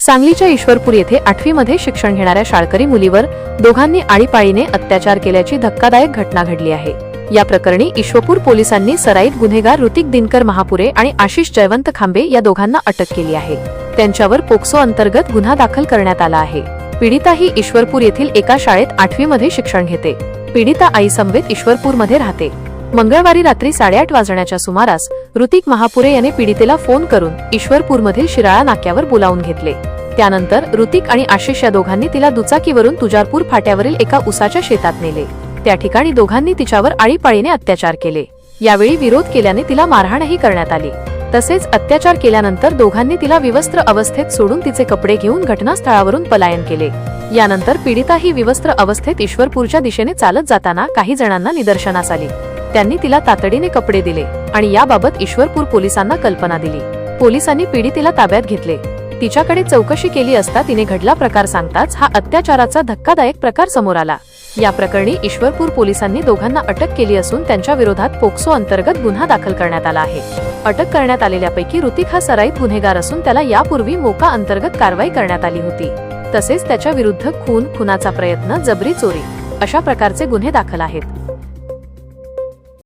सांगलीच्या ईश्वरपूर येथे 8वी मध्ये शिक्षण घेणाऱ्या शाळकरी मुलीवर दोघांनी आळीपाळीने अत्याचार केल्याची धक्कादायक घटना घडली आहे। या प्रकरणी ईश्वरपूर पोलिसांनी सराईत गुन्हेगार ऋतिक दिनकर महापुरे आणि आशिष जयवंत खांबे या दोघांना अटक केली आहे। त्यांच्यावर पोक्सो अंतर्गत गुन्हा दाखल करण्यात आला आहे। पीडिता ही ईश्वरपूर येथील एका शाळेत 8वी मध्ये शिक्षण घेते। पीडिता आई समवेत ईश्वरपूरमध्ये राहते। मंगळवारी रात्री 8:30 वाजण्याच्या सुमारास ऋतिक महापुरे याने पीडितेला फोन करून ईश्वरपूरमधील शिराळा नाक्यावर बोलावून घेतले। त्यानंतर ऋतिक आणि आशिष या दोघांनी तिला दुचाकीवरून तुजारपूर फाट्यावरील एका उसाच्या शेतात नेले। त्या ठिकाणी दोघांनी तिच्यावर आळीपाळीने अत्याचार केले। यावेळी विरोध केल्याने तिला मारहाणही करण्यात आली। तसेच अत्याचार केल्यानंतर दोघांनी तिला विवस्त्र अवस्थेत सोडून तिचे कपडे घेऊन घटनास्थळावरून पलायन केले। यानंतर पीडिता ही विवस्त्र अवस्थेत ईश्वरपूरच्या दिशेने चालत जाताना काही जणांना निदर्शनास आली। त्यांनी तिला तातडीने कपडे दिले आणि याबाबत ईश्वरपूर पोलिसांना कल्पना दिली। पोलिसांनी पीडितेला ताब्यात घेतले। तिच्याकडे चौकशी केली असता तिने घडला प्रकार सांगताच हा अत्याचाराचा धक्कादायक प्रकार समोर आला। या प्रकरणी ईश्वरपूर पोलिसांनी दोघांना अटक केली असून त्यांच्या विरोधात पोक्सो अंतर्गत गुन्हा दाखल करण्यात आला आहे। अटक करण्यात आलेल्यापैकी ऋतिक हा सराईत गुन्हेगार असून त्याला यापूर्वी मोका अंतर्गत कारवाई करण्यात आली होती। तसेच त्याच्या विरुद्ध खून, खुनाचा प्रयत्न, जबरी चोरी अशा प्रकारचे गुन्हे दाखल आहेत।